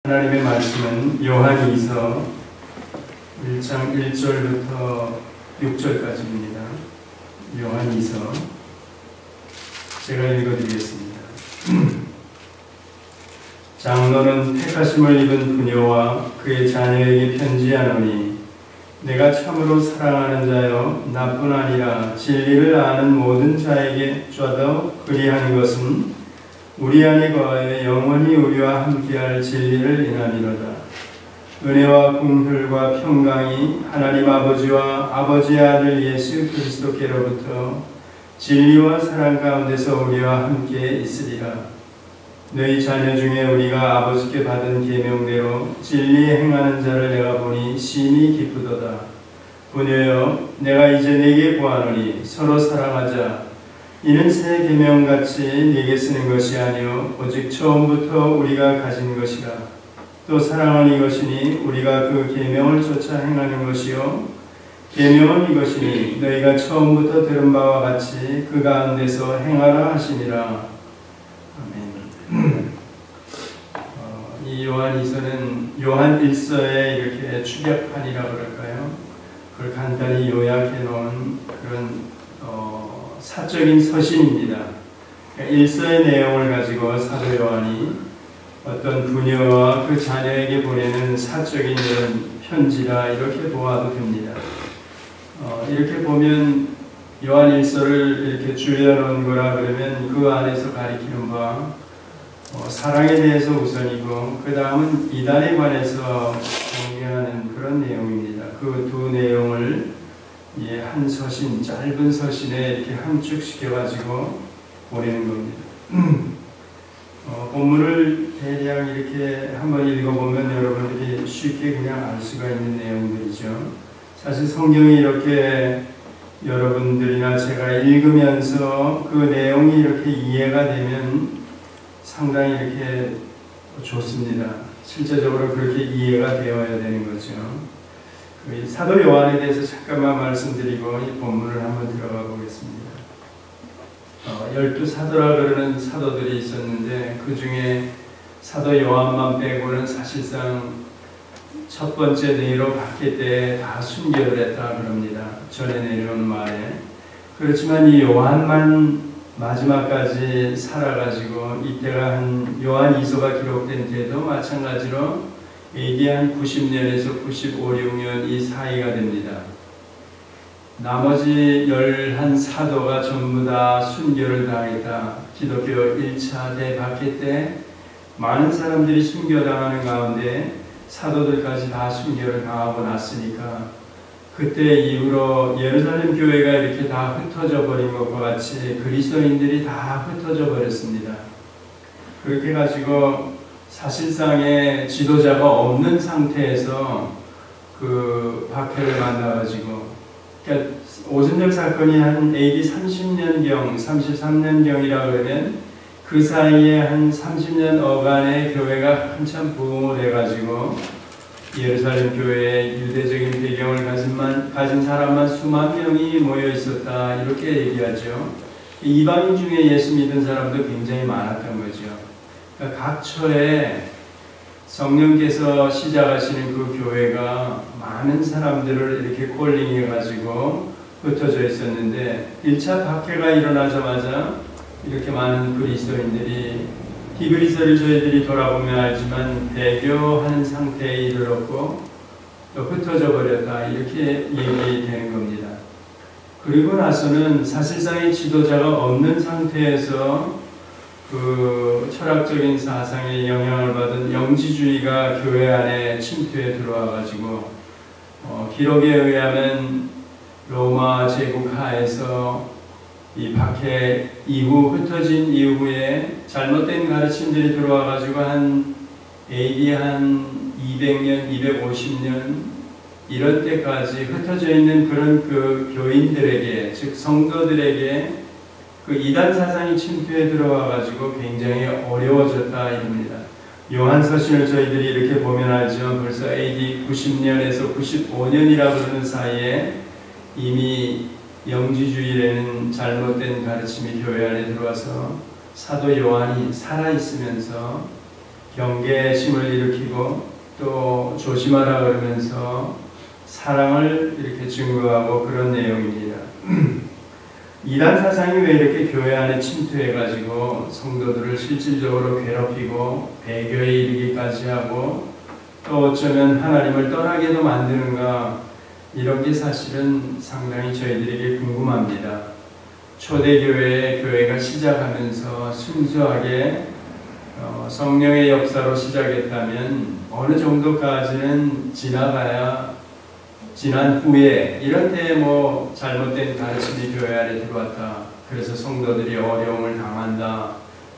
하나님의 말씀은 요한이서 1장 1절부터 6절까지입니다. 요한이서 제가 읽어드리겠습니다. 장로는 택하심을 입은 부녀와 그의 자녀에게 편지하노니 내가 참으로 사랑하는 자여 나뿐 아니라 진리를 아는 모든 자에게 쫓아 그리하는 것은 우리 안에 거하여 영원히 우리와 함께할 진리를 인함이로다. 은혜와 긍휼과 평강이 하나님 아버지와 아버지의 아들 예수 그리스도께로부터 진리와 사랑 가운데서 우리와 함께 있으리라. 너희 자녀 중에 우리가 아버지께 받은 계명대로 진리에 행하는 자를 내가 보니 심히 기쁘도다. 부녀여, 내가 이제 네게 구하노니 서로 사랑하자. 이는 새 계명같이 네게 쓰는 것이 아니요 오직 처음부터 우리가 가진 것이라. 또 사랑은 이것이니 우리가 그 계명을 쫓아 행하는 것이요 계명은 이것이니 너희가 처음부터 들은 바와 같이 그 가운데서 행하라 하시니라. 아멘. 이 요한이서는 요한 1서의 이렇게 축약판이라고 그럴까요? 그걸 간단히 요약해 놓은 그런 사적인 서신입니다. 1서의 내용을 가지고 사도 요한이 어떤 부녀와 그 자녀에게 보내는 사적인 이런 편지라 이렇게 보아도 됩니다. 이렇게 보면 요한 1서를 이렇게 줄여놓은 거라 그러면 그 안에서 가리키는 바 사랑에 대해서 우선이고 그 다음은 이단에 관해서 공개하는 그런 내용입니다. 그 두 내용을 한 서신, 짧은 서신에 이렇게 함축시켜가지고 보내는 겁니다. 본문을 대략 이렇게 한번 읽어보면 여러분들이 쉽게 그냥 알 수가 있는 내용들이죠. 사실 성경이 이렇게 여러분들이나 제가 읽으면서 그 내용이 이렇게 이해가 되면 상당히 이렇게 좋습니다. 실제적으로 그렇게 이해가 되어야 되는 거죠. 사도 요한에 대해서 잠깐만 말씀드리고 이 본문을 한번 들어가 보겠습니다. 12사도라 그러는 사도들이 있었는데 그 중에 사도 요한만 빼고는 사실상 첫 번째 네로 바뀔 때 다 순교를 했다 그럽니다. 전에 내려온 말에. 그렇지만 이 요한만 마지막까지 살아가지고 이때가 한 요한 이서가 기록된 때도 마찬가지로 AD 한 90년에서 95, 6년 이 사이가 됩니다. 나머지 11사도가 전부 다 순교를 당했다. 기독교 1차 대박해 때 많은 사람들이 순교당하는 가운데 사도들까지 다 순교를 당하고 났으니까 그때 이후로 예루살렘 교회가 이렇게 다 흩어져 버린 것과 같이 그리스도인들이 다 흩어져 버렸습니다. 그렇게 가지고 사실상의 지도자가 없는 상태에서 그 박해를 만나가지고 그러니까 오순절 사건이 한 AD 30년경, 33년경이라 그러면 그 사이에 한 30년 어간의 교회가 한참 부흥을 해가지고 예루살렘 교회에 유대적인 배경을 가진 사람만 수만 명이 모여 있었다 이렇게 얘기하죠. 이방인 중에 예수 믿은 사람도 굉장히 많았던 거죠. 그러니까 각 처에 성령께서 시작하시는 그 교회가 많은 사람들을 이렇게 콜링해가지고 흩어져 있었는데 1차 박해가 일어나자마자 이렇게 많은 그리스도인들이 히브리서를 저희들이 돌아보면 알지만 배교하는 상태에 이르렀고 또 흩어져 버렸다 이렇게 얘기되는 겁니다. 그리고 나서는 사실상의 지도자가 없는 상태에서 그 철학적인 사상에 영향을 받은 영지주의가 교회 안에 침투해 들어와가지고 기록에 의하면 로마 제국 하에서 이 박해 이후 흩어진 이후에 잘못된 가르침들이 들어와가지고 한 AD 한 200년, 250년 이런 때까지 흩어져 있는 그런 그 교인들에게 즉 성도들에게 그 이단 사상이 침투해 들어와가지고 굉장히 어려워졌다 이겁니다. 요한 서신을 저희들이 이렇게 보면 알죠. 벌써 AD 90년에서 95년이라고 그러는 사이에 이미 영지주의라는 잘못된 가르침이 교회 안에 들어와서 사도 요한이 살아있으면서 경계심을 일으키고 또 조심하라 그러면서 사랑을 이렇게 증거하고 그런 내용입니다. 이단 사상이 왜 이렇게 교회 안에 침투해가지고 성도들을 실질적으로 괴롭히고 배교에 이르기까지 하고 또 어쩌면 하나님을 떠나게도 만드는가, 이런 게 사실은 상당히 저희들에게 궁금합니다. 초대교회의 교회가 시작하면서 순수하게 성령의 역사로 시작했다면 어느 정도까지는 지난 후에 이런 때에 뭐 잘못된 가르침이 교회 안에 들어왔다, 그래서 성도들이 어려움을 당한다,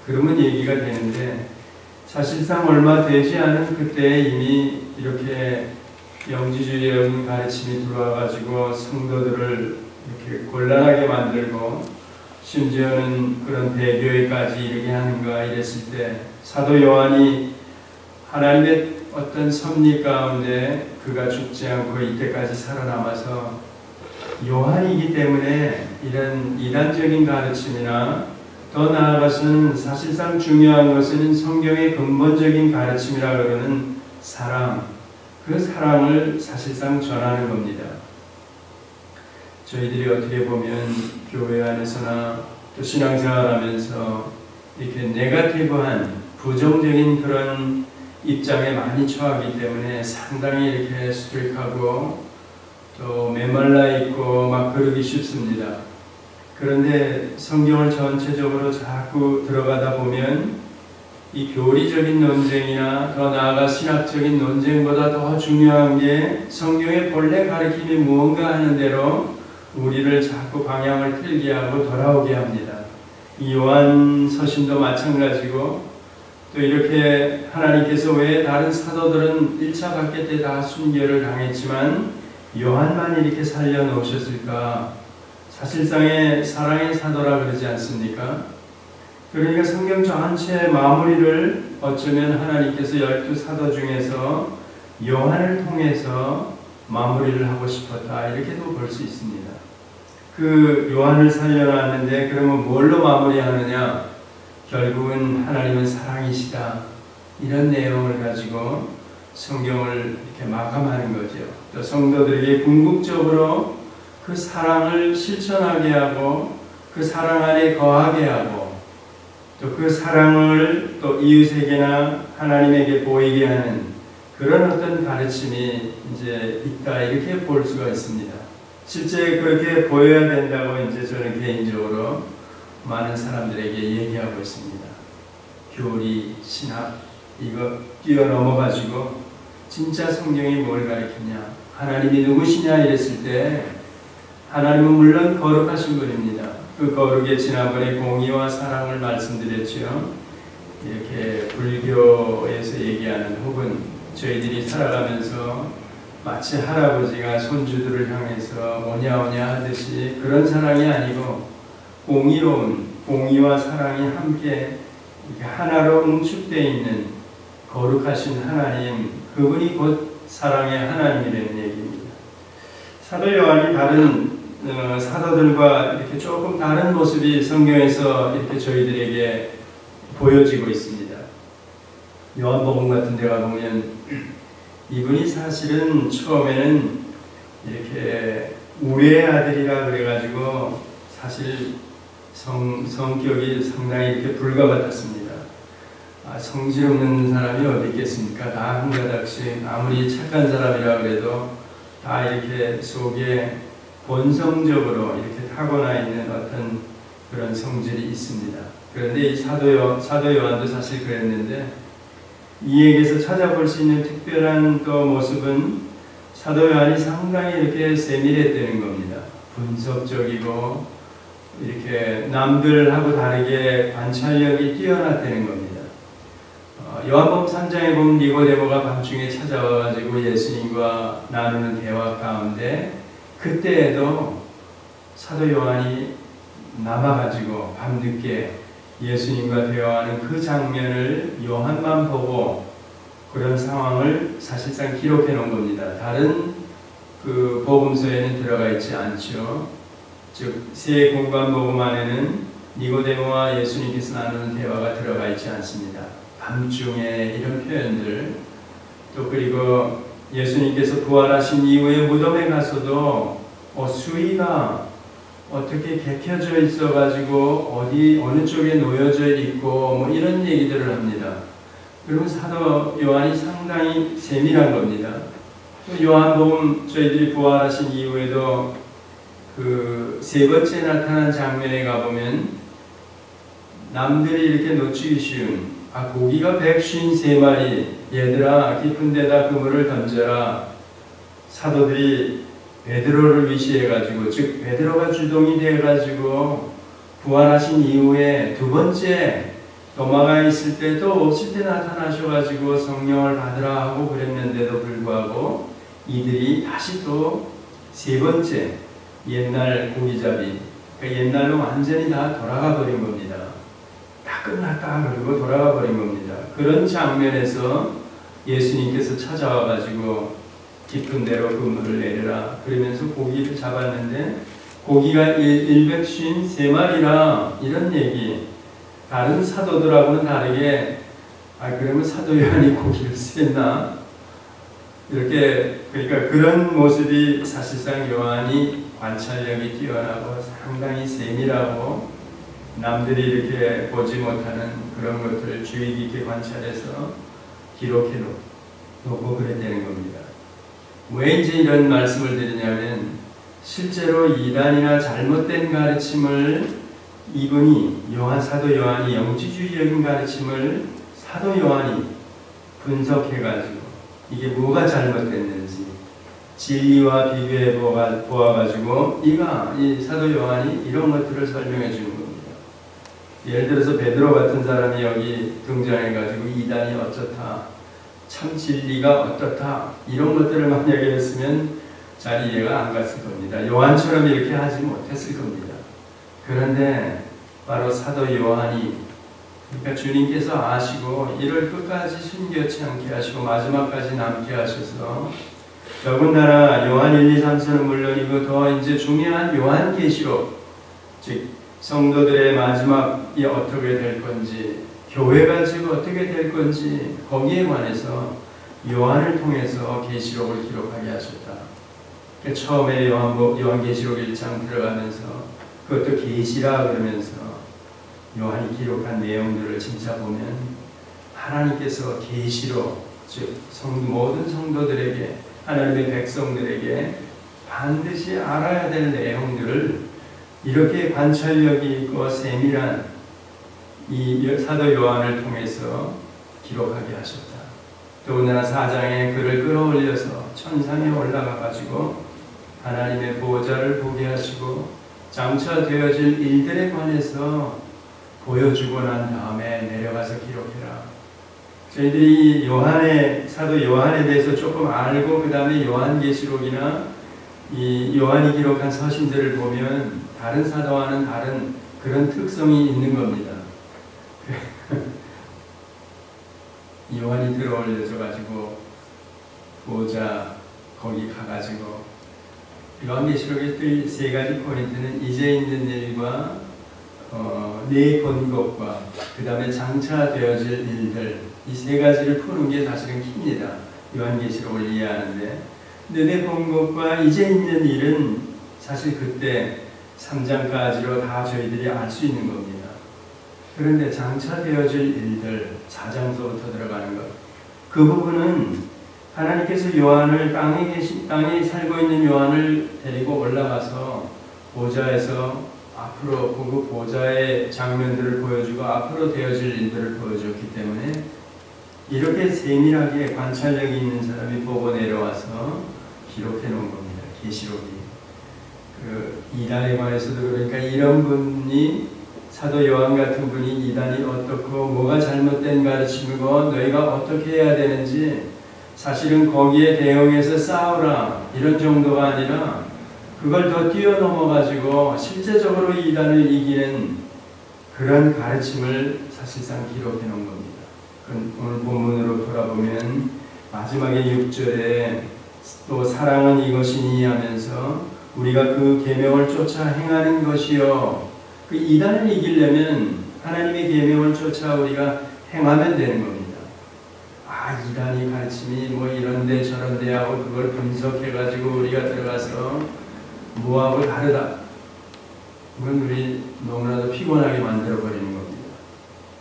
그러면 얘기가 되는데, 사실상 얼마 되지 않은 그때에 이미 이렇게 영지주의적인 가르침이 들어와가지고 성도들을 이렇게 곤란하게 만들고 심지어는 그런 배교에까지 이르게 하는가 이랬을 때, 사도 요한이 하나님의 어떤 섭리 가운데 그가 죽지 않고 이때까지 살아남아서 요한이기 때문에 이런 이단적인 가르침이나 더 나아가서는 사실상 중요한 것은 성경의 근본적인 가르침이라 그러는 사랑, 그 사랑을 사실상 전하는 겁니다. 저희들이 어떻게 보면 교회 안에서나 또 신앙생활하면서 이렇게 네거티브한 부정적인 그런 입장에 많이 처하기 때문에 상당히 이렇게 스트릭하고 또 메말라 있고 막 그러기 쉽습니다. 그런데 성경을 전체적으로 자꾸 들어가다 보면 이 교리적인 논쟁이나 더 나아가 신학적인 논쟁보다 더 중요한 게 성경의 본래 가르침이 무언가 하는 대로 우리를 자꾸 방향을 틀게 하고 돌아오게 합니다. 이 요한서신도 마찬가지고, 또 이렇게 하나님께서 왜 다른 사도들은 1차 박해 때 다 순교를 당했지만 요한만 이렇게 살려놓으셨을까? 사실상의 사랑의 사도라 그러지 않습니까? 그러니까 성경 전체의 마무리를 어쩌면 하나님께서 12사도 중에서 요한을 통해서 마무리를 하고 싶었다, 이렇게도 볼 수 있습니다. 그 요한을 살려놨는데 그러면 뭘로 마무리하느냐? 결국은 하나님은 사랑이시다, 이런 내용을 가지고 성경을 이렇게 마감하는 거죠. 또 성도들에게 궁극적으로 그 사랑을 실천하게 하고 그 사랑 안에 거하게 하고 또 그 사랑을 또 이웃에게나 하나님에게 보이게 하는 그런 어떤 가르침이 이제 있다, 이렇게 볼 수가 있습니다. 실제 그렇게 보여야 된다고 이제 저는 개인적으로 많은 사람들에게 얘기하고 있습니다. 교리, 신학 이거 뛰어넘어가지고 진짜 성경이 뭘 가르치냐, 하나님이 누구시냐 이랬을 때 하나님은 물론 거룩하신 분입니다. 그 거룩에 지난번에 공의와 사랑을 말씀드렸죠. 이렇게 불교에서 얘기하는, 혹은 저희들이 살아가면서 마치 할아버지가 손주들을 향해서 오냐 하듯이 그런 사랑이 아니고 공의로운, 공의와 사랑이 함께 이렇게 하나로 응축되어 있는 거룩하신 하나님, 그분이 곧 사랑의 하나님이라는 얘기입니다. 사도 요한이 다른 사도들과 이렇게 조금 다른 모습이 성경에서 이렇게 저희들에게 보여지고 있습니다. 요한복음 같은 데 가보면 이분이 사실은 처음에는 이렇게 우리의 아들이라 그래가지고 사실 성격이 상당히 이렇게 불과 같았습니다. 성질 없는 사람이 어디 있겠습니까? 다 한 가닥씩 아무리 착한 사람이라 그래도 다 이렇게 속에 본성적으로 이렇게 타고나 있는 어떤 그런 성질이 있습니다. 그런데 이 사도 요한도 사실 그랬는데, 이에게서 찾아볼 수 있는 특별한 또 모습은 사도 요한이 상당히 이렇게 세밀했다는 겁니다. 분석적이고 이렇게 남들하고 다르게 관찰력이 뛰어났다는 겁니다. 요한복음 3장에 보면 니고데모가 밤중에 찾아와가지고 예수님과 나누는 대화 가운데 그때에도 사도 요한이 남아가지고 밤늦게 예수님과 대화하는 그 장면을 요한만 보고 그런 상황을 사실상 기록해 놓은 겁니다. 다른 그 복음서에는 들어가 있지 않죠. 즉 새 공관복음 안에는 니고데모와 예수님께서 나누는 대화가 들어가 있지 않습니다. 밤중에 이런 표현들, 또 그리고 예수님께서 부활하신 이후에 무덤에 가서도 수의가 어떻게 개켜져 있어가지고 어느 쪽에 놓여져 있고 뭐 이런 얘기들을 합니다. 그리고 사도 요한이 상당히 세밀한 겁니다. 또 요한복음 저희들이 부활하신 이후에도 그 세 번째 나타난 장면에 가보면 남들이 이렇게 놓치기 쉬운 고기가 153마리 얘들아 깊은 데다 그물을 던져라. 사도들이 베드로를 위시해가지고, 즉 베드로가 주동이 돼가지고 부활하신 이후에 두 번째 도마가 있을 때 또 없을 때 나타나셔가지고 성령을 받으라 하고 그랬는데도 불구하고 이들이 다시 또 세 번째 옛날 고기잡이, 그러니까 옛날로 완전히 다 돌아가 버린 겁니다. 다 끝났다 그러고 돌아가 버린 겁니다. 그런 장면에서 예수님께서 찾아와가지고 깊은 데로 그물을 내려라 그러면서 고기를 잡았는데 고기가 153마리라 이런 얘기. 다른 사도들하고는 다르게 그러면 사도 요한이 고기를 쐈나? 이렇게, 그러니까 그런 모습이 사실상 요한이 관찰력이 뛰어나고 상당히 세밀하고 남들이 이렇게 보지 못하는 그런 것들을 주의 깊게 관찰해서 기록해 놓고 그랬다는 겁니다. 왜 이제 이런 말씀을 드리냐면 실제로 이단이나 잘못된 가르침을 이분이 사도 요한이 영지주의적인 가르침을 사도 요한이 분석해가지고 이게 뭐가 잘못됐는지 진리와 비교해 보아가지고 이 사도 요한이 이런 것들을 설명해 주는 겁니다. 예를 들어서 베드로 같은 사람이 여기 등장해가지고 이단이 어쩌다 참 진리가 어떻다 이런 것들을 만약에 했으면 잘 이해가 안 갔을 겁니다. 요한처럼 이렇게 하지 못했을 겁니다. 그런데 바로 사도 요한이, 그러니까 주님께서 아시고 이를 끝까지 숨겨치 않게 하시고 마지막까지 남게 하셔서 더군다나 요한 1, 2, 3서는 물론이고 더 이제 중요한 요한계시록, 즉 성도들의 마지막이 어떻게 될 건지, 교회가 지금 어떻게 될 건지 거기에 관해서 요한을 통해서 계시록을 기록하게 하셨다. 그러니까 처음에 요한계시록 1장 들어가면서 그것도 계시라 그러면서 요한이 기록한 내용들을 진짜 보면 하나님께서 계시로, 즉 모든 성도들에게, 하나님의 백성들에게 반드시 알아야 될 내용들을 이렇게 관찰력이 있고 세밀한 이 사도 요한을 통해서 기록하게 하셨다. 더군다나 4장에 그를 끌어올려서 천상에 올라가 가지고 하나님의 보좌를 보게 하시고 장차 되어질 일들에 관해서 보여주고 난 다음에 내려가서 기록해라. 저희들이 사도 요한에 대해서 조금 알고 그 다음에 요한계시록이나 이 요한이 기록한 서신들을 보면 다른 사도와는 다른 그런 특성이 있는 겁니다. 요한이 들어올려져 가지고 보자 거기 가가지고 요한계시록의 또 세 가지 포인트는 이제 있는 일과 내 본 것과 그 다음에 장차 되어질 일들, 이 세 가지를 푸는 게 사실은 킵니다. 요한계시록을 이해하는데, 근데 내 본 것과 이제 있는 일은 사실 그때 3장까지로 다 저희들이 알 수 있는 겁니다. 그런데 장차 되어질 일들, 4장서부터 들어가는 것, 그 부분은 하나님께서 요한을 땅에 살고 있는 요한을 데리고 올라가서 보좌에서 앞으로 그 보좌의 장면들을 보여주고 앞으로 되어질 일들을 보여줬기 때문에 이렇게 세밀하게 관찰력이 있는 사람이 보고 내려와서 기록해 놓은 겁니다. 계시록이. 이단에 관해서도 그러니까 이런 분이 사도 요한 같은 분이 이단이 어떻고 뭐가 잘못된 가르침이고 너희가 어떻게 해야 되는지 사실은 거기에 대응해서 싸우라 이런 정도가 아니라 그걸 더 뛰어넘어가지고 실제적으로 이단을 이기는 그런 가르침을 사실상 기록해 놓은 겁니다. 오늘 본문으로 돌아보면 마지막에 6절에 또 사랑은 이것이니 하면서 우리가 그 계명을 쫓아 행하는 것이요. 그 이단을 이기려면 하나님의 계명을 쫓아 우리가 행하면 되는 겁니다. 이단의 가르침이 뭐 이런데 저런데 하고 그걸 분석해가지고 우리가 들어가서 뭐하고 다르다. 그건 우리 너무나도 피곤하게 만들어버리는 겁니다.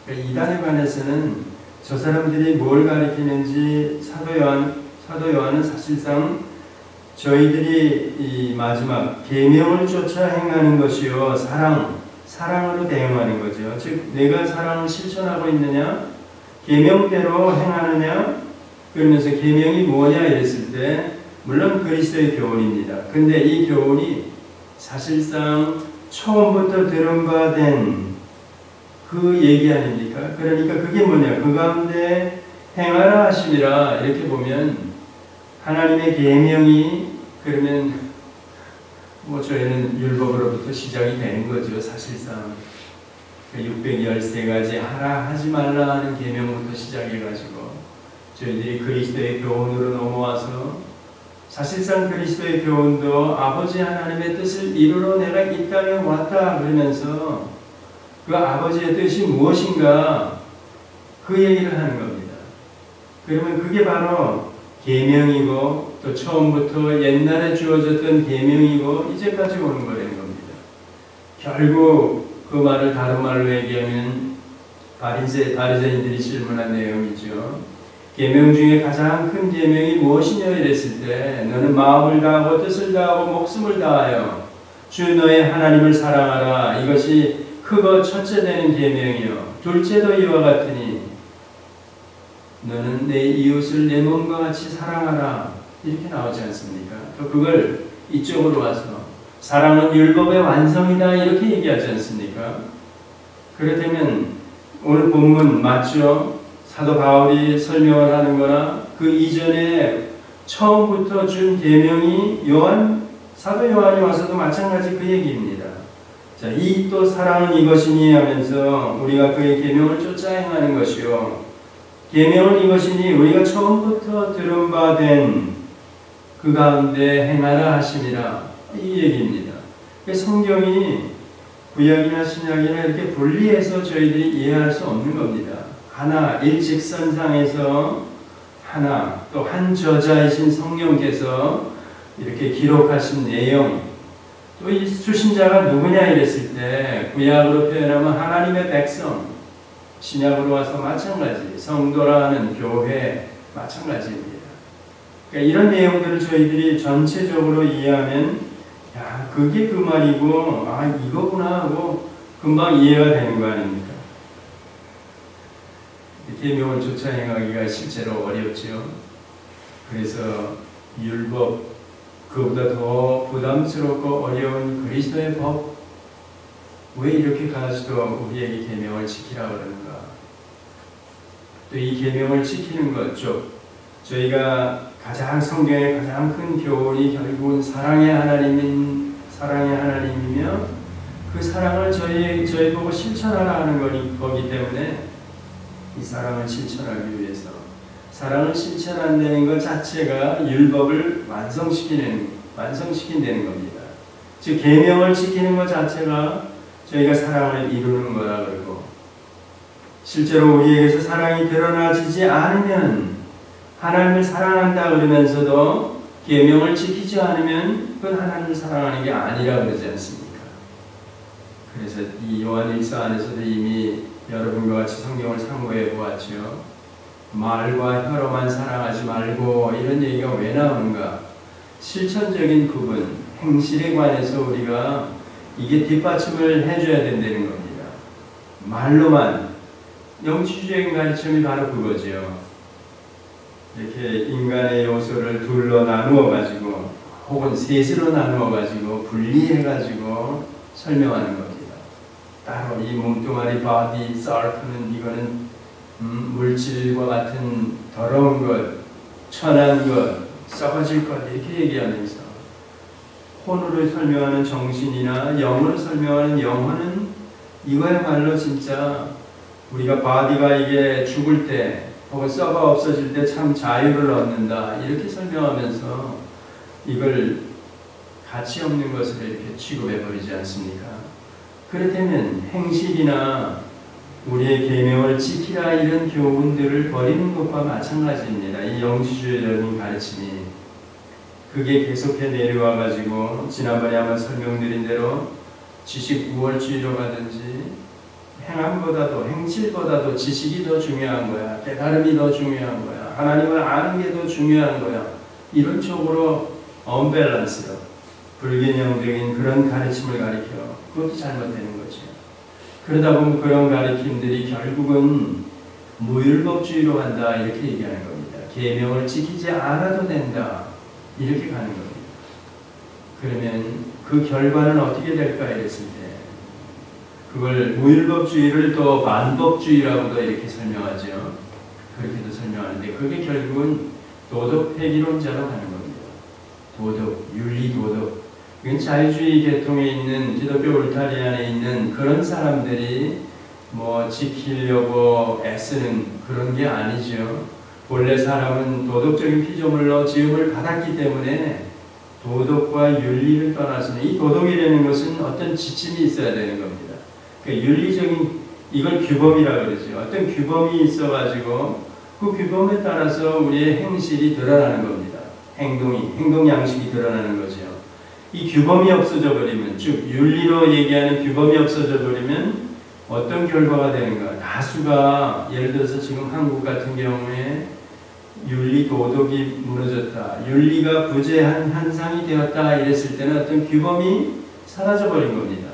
그러니까 이단에 관해서는 저 사람들이 뭘 가르치는지 사도 요한은 사실상 저희들이 이 마지막 계명을 쫓아 행하는 것이요 사랑으로 대응하는 거죠. 즉 내가 사랑을 실천하고 있느냐, 계명대로 행하느냐, 그러면서 계명이 뭐냐 이랬을 때 물론 그리스도의 교훈입니다. 근데 이 교훈이 사실상 처음부터 들은 바 된 그 얘기 아닙니까? 그러니까 그게 뭐냐, 그 가운데 행하라 하심이라. 이렇게 보면 하나님의 계명이 그러면 뭐 저희는 율법으로부터 시작이 되는 거죠. 사실상 613가지 하라 하지 말라 하는 계명부터 시작해가지고 저희들이 그리스도의 교훈으로 넘어와서 사실상 그리스도의 교훈도 아버지 하나님의 뜻을 이루러 내가 이 땅에 왔다 그러면서 그 아버지의 뜻이 무엇인가 그 얘기를 하는 겁니다. 그러면 그게 바로 계명이고 또 처음부터 옛날에 주어졌던 계명이고 이제까지 오는 거라는 겁니다. 결국 그 말을 다른 말로 얘기하면 바리새인들이 질문한 내용이죠. 계명 중에 가장 큰 계명이 무엇이냐 이랬을 때 너는 마음을 다하고 뜻을 다하고 목숨을 다하여 주 너의 하나님을 사랑하라. 이것이 크고 첫째 되는 계명이요 둘째도 이와 같으니 너는 내 이웃을 내 몸과 같이 사랑하라. 이렇게 나오지 않습니까? 또 그걸 이쪽으로 와서 사랑은 율법의 완성이다 이렇게 얘기하지 않습니까? 그렇다면 오늘 본문 맞죠? 사도 바울이 설명을 하는 거나 그 이전에 처음부터 준 계명이 사도 요한이 와서도 마찬가지 그 얘기입니다. 자, 이 또 사랑은 이것이니 하면서 우리가 그의 계명을 쫓아 행하는 것이요 계명은 이것이니 우리가 처음부터 들은 바 된 그 가운데 행하라 하심이라. 이 얘기입니다. 성경이 구약이나 신약이나 이렇게 분리해서 저희들이 이해할 수 없는 겁니다. 하나 일직선상에서 하나 또 한 저자이신 성령께서 이렇게 기록하신 내용, 또 이 수신자가 누구냐 이랬을 때 구약으로 표현하면 하나님의 백성, 신약으로 와서 마찬가지, 성도라는 교회 마찬가지입니다. 그러니까 이런 내용들을 저희들이 전체적으로 이해하면 야 그게 그 말이고 이거구나 하고 금방 이해가 되는 거 아닙니까? 계명을 쫓아 행하기가 실제로 어렵죠. 그래서 율법, 그보다 더 부담스럽고 어려운 그리스도의 법, 왜 이렇게까지도 우리에게 계명을 지키라 그러는가? 또 이 계명을 지키는 것, 저희가 성경의 가장 큰 교훈이 결국은 사랑의 하나님이며 그 사랑을 저희 보고 실천하라 하는 거기 때문에 이 사랑을 실천하기 위해서 사랑을 실천한다는 것 자체가 율법을 완성시킨다는 겁니다. 즉 계명을 지키는 것 자체가 저희가 사랑을 이루는 거라 그러고 실제로 우리에게서 사랑이 드러나지지 않으면 하나님을 사랑한다 그러면서도 계명을 지키지 않으면 그건 하나님을 사랑하는 게 아니라 그러지 않습니까? 그래서 이 요한일서 안에서도 이미 여러분과 같이 성경을 상고해 보았죠. 말과 혀로만 사랑하지 말고 이런 얘기가 왜 나오는가? 실천적인 부분, 행실에 관해서 우리가 이게 뒷받침을 해줘야 된다는 겁니다. 말로만 영지주의적인 가르침이 바로 그거죠. 이렇게 인간의 요소를 둘로 나누어 가지고 혹은 셋으로 나누어 가지고 분리해 가지고 설명하는 겁니다. 따로 이 몸뚱아리 바디 셀프는 이거는 물질과 같은 더러운 것, 천한 것, 썩어질 것 이렇게 얘기하면서 혼으로 설명하는 정신이나 영으로 설명하는 영혼은 이거야말로 진짜 우리가 바디가 이게 죽을 때 혹은 썩어 없어질 때 참 자유를 얻는다 이렇게 설명하면서 이걸 가치 없는 것으로 이렇게 취급해 버리지 않습니까? 그렇다면 행실이나 우리의 계명을 지키라 이런 교훈들을 버리는 것과 마찬가지입니다. 이 영지주의적인 가르침이 그게 계속해 내려와 가지고 지난번에 한번 설명드린 대로 지식 우월주의로 가든지 행함보다도 행실보다도 지식이 더 중요한 거야. 깨달음이 더 중요한 거야. 하나님을 아는 게 더 중요한 거야. 이런 쪽으로 언밸런스로 불균형적인 그런 가르침을 가리켜. 그것도 잘못되는 거죠. 그러다 보면 그런 가르침들이 결국은 무율법주의로 간다 이렇게 얘기하는 겁니다. 계명을 지키지 않아도 된다 이렇게 가는 겁니다. 그러면 그 결과는 어떻게 될까 이랬을 때 그걸 무율법주의를 또 만법주의라고도 이렇게 설명하죠. 그렇게도 설명하는데 그게 결국은 도덕 폐기론자로 가는 겁니다. 도덕, 윤리 도덕. 이건 자유주의 계통에 있는 기독교 울타리 안에 있는 그런 사람들이 뭐 지키려고 애쓰는 그런 게 아니죠. 원래 사람은 도덕적인 피조물로 지음을 받았기 때문에 도덕과 윤리를 떠나서는 이 도덕이라는 것은 어떤 지침이 있어야 되는 겁니다. 그러니까 윤리적인 이걸 규범이라 그러죠. 어떤 규범이 있어가지고 그 규범에 따라서 우리의 행실이 드러나는 겁니다. 행동 양식이 드러나는 거죠. 이 규범이 없어져 버리면, 즉 윤리로 얘기하는 규범이 없어져 버리면 어떤 결과가 되는가? 다수가 예를 들어서 지금 한국 같은 경우에 윤리 도덕이 무너졌다. 윤리가 부재한 현상이 되었다. 이랬을 때는 어떤 규범이 사라져 버린 겁니다.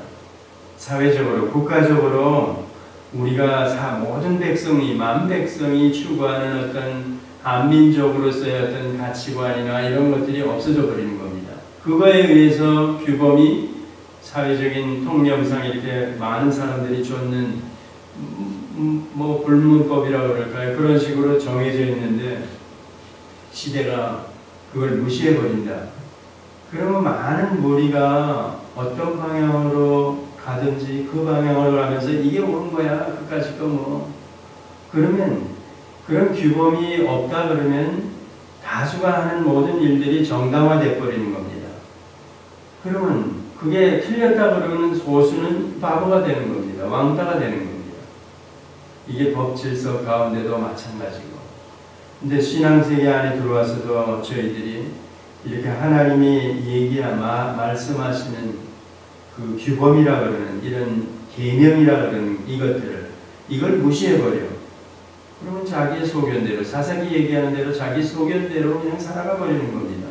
사회적으로, 국가적으로 우리가 모든 백성이, 만 백성이 추구하는 어떤 한민족으로서의 어떤 가치관이나 이런 것들이 없어져 버리는 겁니다. 그거에 의해서 규범이 사회적인 통념상 이렇게 많은 사람들이 쫓는 뭐 불문법이라고 그럴까요? 그런 식으로 정해져 있는데 시대가 그걸 무시해버린다. 그러면 많은 무리가 어떤 방향으로 가든지 그 방향으로 가면서 이게 옳은 거야. 그까짓 거 뭐. 그러면 그런 규범이 없다 그러면 다수가 하는 모든 일들이 정당화돼 버리는 겁니다. 그러면 그게 틀렸다 그러면 소수는 바보가 되는 겁니다. 왕따가 되는 겁니다. 이게 법 질서 가운데도 마찬가지고. 근데 신앙세계 안에 들어와서도 저희들이 이렇게 하나님이 말씀하시는 그 규범이라 그러는 이런 계명이라 그러는 이걸 무시해버려. 그러면 자기의 소견대로, 사사기 얘기하는 대로 자기 소견대로 그냥 살아가 버리는 겁니다.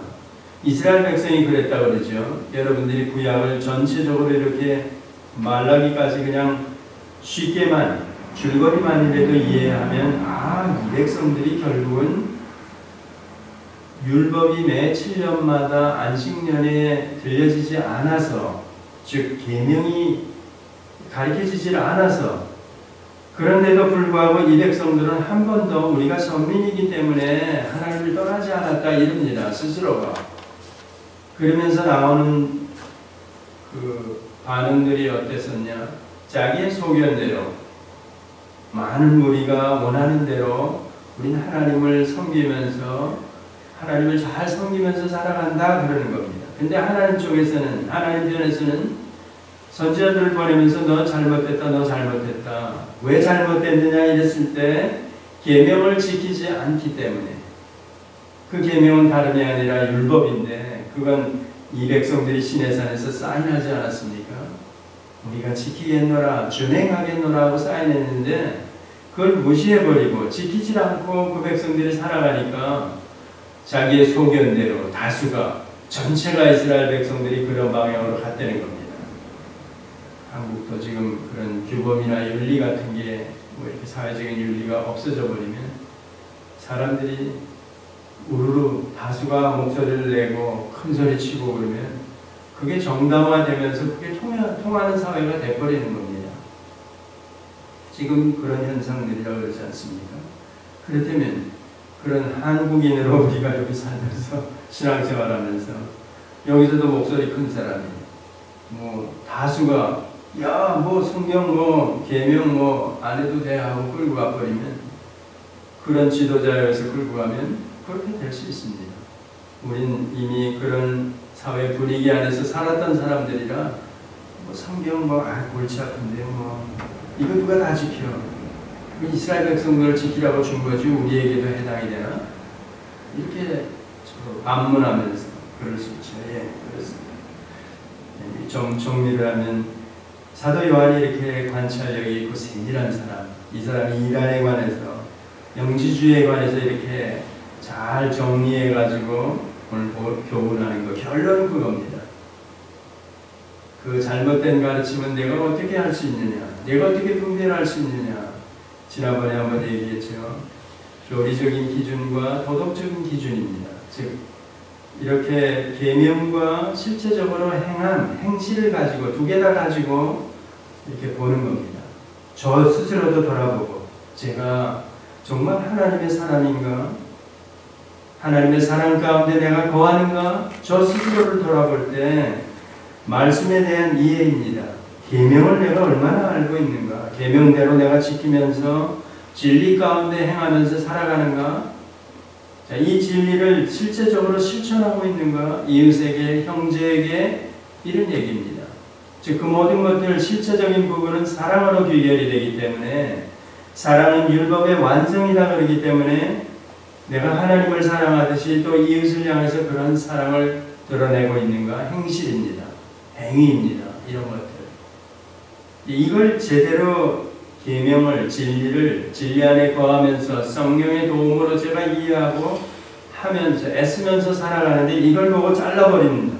이스라엘 백성이 그랬다 그러죠. 여러분들이 구약을 전체적으로 이렇게 말라기까지 그냥 쉽게만 줄거리만이라도 이해하면 이 백성들이 결국은 율법이 매 7년마다 안식년에 들려지지 않아서, 즉 계명이 가르쳐지질 않아서, 그런데도 불구하고 이 백성들은 한 번도 우리가 선민이기 때문에 하나님을 떠나지 않았다 이럽니다. 스스로가. 그러면서 나오는 그 반응들이 어땠었냐? 자기의 소견대로 많은 무리가 원하는 대로 우리는 하나님을 섬기면서 하나님을 잘 섬기면서 살아간다 그러는 겁니다. 근데 하나님 쪽에서는, 하나님 편에서는 선지자들을 보내면서 너 잘못됐다, 너 잘못됐다. 왜 잘못됐느냐 이랬을 때 계명을 지키지 않기 때문에. 그 계명은 다름이 아니라 율법인데 그건 이 백성들이 시내산에서 사인하지 않았습니까? 우리가 지키겠노라, 준행하겠노라 하고 사인했는데 그걸 무시해버리고 지키지 않고 그 백성들이 살아가니까 자기의 소견대로 다수가, 전체가 이스라엘 백성들이 그런 방향으로 갔다는 겁니다. 한국도 지금 그런 규범이나 윤리 같은 게 뭐 이렇게 사회적인 윤리가 없어져 버리면 사람들이 우르르 다수가 목소리를 내고 큰 소리 치고 그러면 그게 정당화되면서 그게 통하는 사회가 돼버리는 겁니다. 지금 그런 현상들이라고 그러지 않습니까? 그렇다면 그런 한국인으로 우리가 여기 살면서 신앙생활하면서 여기서도 목소리 큰 사람이 뭐 다수가 뭐 성경 계명 안 해도 돼 하고 끌고 가버리면, 그런 지도자에서 끌고 가면 그렇게 될 수 있습니다. 우린 이미 그런 사회 분위기 안에서 살았던 사람들이라 성경 골치 아픈데 이거 누가 다 지켜? 이스라엘 백성들을 지키라고 준 거지 우리에게도 해당이 되나? 이렇게 반문하면서 그럴 수 있죠. 예, 그렇습니다. 정리를 하면 사도 요한이 이렇게 관찰력이 있고 세밀한 사람, 이 사람이 인간에 관해서 영지주의에 관해서 이렇게 잘 정리해가지고 오늘 교훈하는 거 결론은 그겁니다. 그 잘못된 가르침은 내가 어떻게 할 수 있느냐, 내가 어떻게 분별할 수 있느냐. 지난번에 한번 얘기했죠. 교리적인 기준과 도덕적인 기준입니다. 즉 이렇게 계명과 실제적으로 행한 행실을 가지고 두 개 다 가지고 이렇게 보는 겁니다. 저 스스로도 돌아보고 제가 정말 하나님의 사람인가? 하나님의 사랑 가운데 내가 거하는가? 저 스스로를 돌아볼 때 말씀에 대한 이해입니다. 계명을 내가 얼마나 알고 있는가? 계명대로 내가 지키면서 진리 가운데 행하면서 살아가는가? 자, 이 진리를 실제적으로 실천하고 있는가? 이웃에게, 형제에게 이런 얘기입니다. 즉, 그 모든 것들 실체적인 부분은 사랑으로 귀결이 되기 때문에 사랑은 율법의 완성이다 그러기 때문에 내가 하나님을 사랑하듯이 또 이웃을 향해서 그런 사랑을 드러내고 있는가? 행실입니다. 행위입니다. 이런 것들. 이걸 제대로 계명을, 진리를 진리 안에 거하면서 성령의 도움으로 제가 이해하고 하면서 애쓰면서 살아가는데 이걸 보고 잘라버립니다.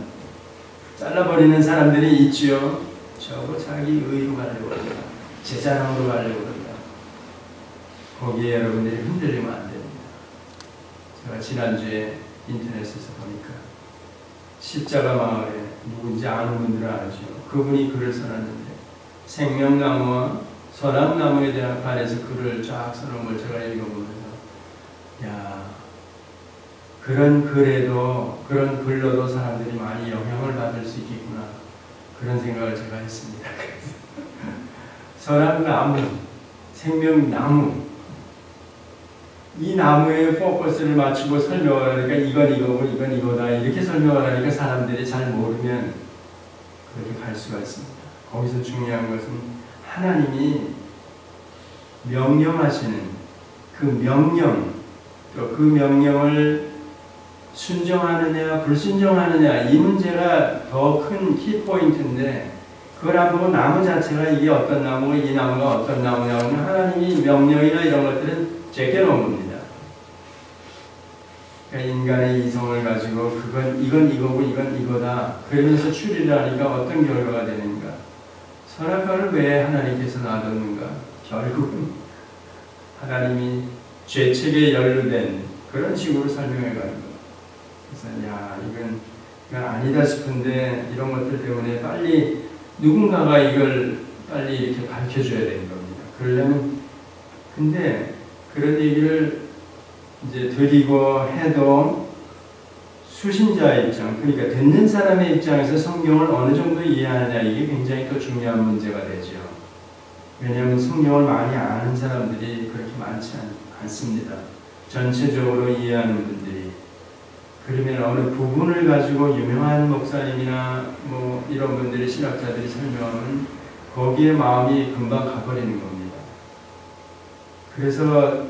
잘라버리는 사람들이 있지요. 저거 자기 의로 가려고 한다. 제 자랑으로 가려고 한다. 거기에 여러분들이 흔들리면 안 됩니다. 제가 지난주에 인터넷에서 보니까 십자가 마을에 누군지 아는 분들은 알죠. 그분이 글을 써놨는데 생명나무와 선악나무에 대한 관해서 글을 쫙 써놓은 걸 제가 읽어보면서 야, 그런 글에도 그런 글로도 사람들이 많이 영향을 받을 수 있겠구나 그런 생각을 제가 했습니다. 선악나무, 생명나무 이 나무에 포커스를 맞추고 설명을 하니까 이건 이거고 이건 이거다 이렇게 설명을 하니까 사람들이 잘 모르면 그렇게 갈 수가 있습니다. 거기서 중요한 것은 하나님이 명령하시는 그 명령, 또 그 명령을 순종하느냐 불순종하느냐 이 문제가 더 큰 키포인트인데 그걸 안 보고 나무 자체가 이게 어떤 나무고 이 나무가 어떤 나무냐고 하나님이 명령이나 이런 것들은 제껴놓은 겁니다. 그러니까 인간의 이성을 가지고 이건 이거고 이건 이거다 그러면서 추리를 하니까 어떤 결과가 되는가? 선악과를 왜 하나님께서 놔뒀는가? 결국은 하나님이 죄책에 연루된 그런 식으로 설명해 가는 거예요. 그래서 야 이건 아니다 싶은데 이런 것들 때문에 빨리 누군가가 이걸 빨리 이렇게 밝혀줘야 되는 겁니다. 그러려면 근데 그런 얘기를 이제 드리고 해도 수신자의 입장, 그러니까 듣는 사람의 입장에서 성경을 어느 정도 이해하느냐 이게 굉장히 또 중요한 문제가 되죠. 왜냐하면 성경을 많이 아는 사람들이 그렇게 많지 않습니다. 전체적으로 이해하는 분들이. 그러면 어느 부분을 가지고 유명한 목사님이나 뭐 이런 분들이 신학자들이 설명하면 거기에 마음이 금방 가버리는 겁니다. 그래서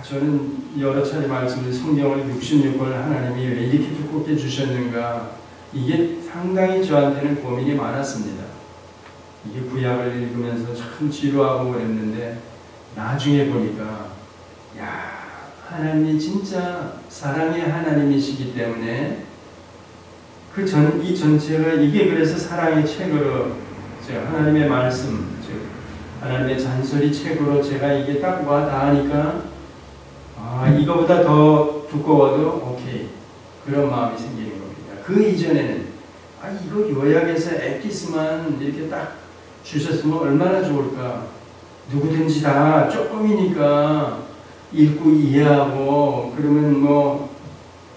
저는 여러 차례 말씀드린 성경을 66권을 하나님이 왜 이렇게 두껍게 주셨는가 이게 상당히 저한테는 고민이 많았습니다. 이게 구약을 읽으면서 참 지루하고 그랬는데 나중에 보니까 야 하나님이 진짜 사랑의 하나님이시기 때문에 이 전체가 이게 그래서 사랑의 책으로 하나님의 말씀 즉 하나님의 잔소리 책으로 제가 이게 딱 와 닿으니까 이거보다 더 두꺼워도 오케이 그런 마음이 생기는 겁니다. 그 이전에는 이거 요약해서 엑기스만 이렇게 딱 주셨으면 얼마나 좋을까. 누구든지 다 조금이니까 읽고 이해하고 그러면 뭐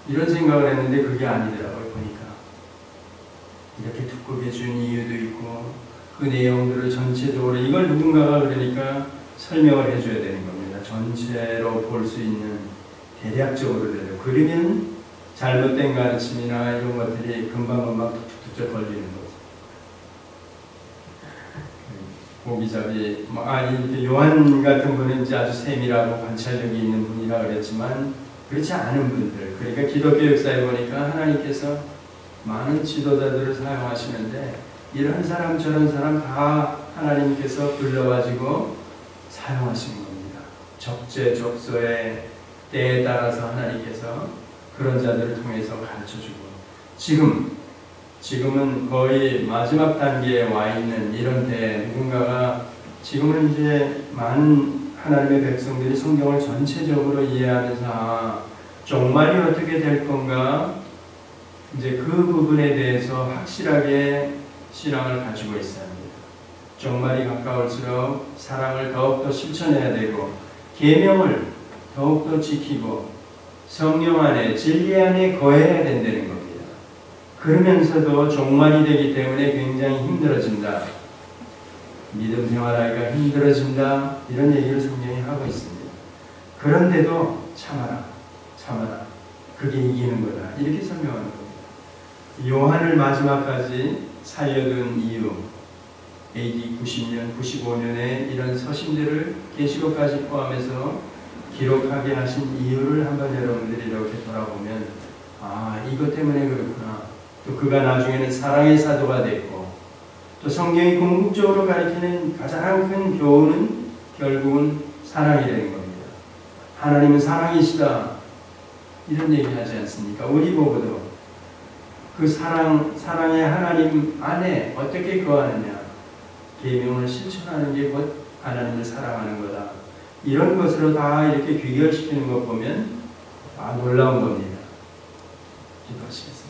이런 생각을 했는데 그게 아니더라고요. 보니까 이렇게 두껍게 준 이유도 있고 그 내용들을 전체적으로 이걸 누군가가 그러니까 설명을 해줘야 되는 겁니다. 전체로 볼 수 있는 대략적으로라도 그러면 잘못된 가르침이나 이런 것들이 금방금방 툭툭툭 걸리는 거죠. 고기잡이 이렇게 요한 같은 분은 이제 아주 세밀하고 관찰력이 있는 분이라 그랬지만 그렇지 않은 분들, 그러니까 기독교 역사에 보니까 하나님께서 많은 지도자들을 사용하시는데 이런 사람 저런 사람 다 하나님께서 불러가지고 사용하시는 겁니다. 적재적소의 때에 따라서 하나님께서 그런 자들을 통해서 가르쳐주고, 지금은 거의 마지막 단계에 와 있는 이런 때 누군가가 지금은 이제 많은 하나님의 백성들이 성경을 전체적으로 이해하면서 종말이 어떻게 될 건가, 이제 그 부분에 대해서 확실하게 신앙을 가지고 있어야 합니다. 종말이 가까울수록 사랑을 더욱더 실천해야 되고 계명을 더욱더 지키고 성령 안에 진리 안에 거해야 된다는 겁니다. 그러면서도 종말이 되기 때문에 굉장히 힘들어진다. 믿음 생활하기가 힘들어진다. 이런 얘기를 성경이 하고 있습니다. 그런데도 참아라. 그게 이기는 거다. 이렇게 설명하는 겁니다. 요한을 마지막까지 살려둔 이유, AD 90년, 95년에 이런 서신들을 계시록까지 포함해서 기록하게 하신 이유를 한번 여러분들이 이렇게 돌아보면 이것 때문에 그렇구나. 또 그가 나중에는 사랑의 사도가 됐고, 또 성경이 궁극적으로 가리키는 가장 큰 교훈은 결국은 사랑이 되는 겁니다. 하나님은 사랑이시다. 이런 얘기 하지 않습니까? 우리 보고도 그 사랑의 하나님 안에 어떻게 거하느냐, 계명을 실천하는 게 곧 하나님을 사랑하는 거다. 이런 것으로 다 이렇게 귀결시키는 것 보면 놀라운 겁니다. 기도하시겠습니다.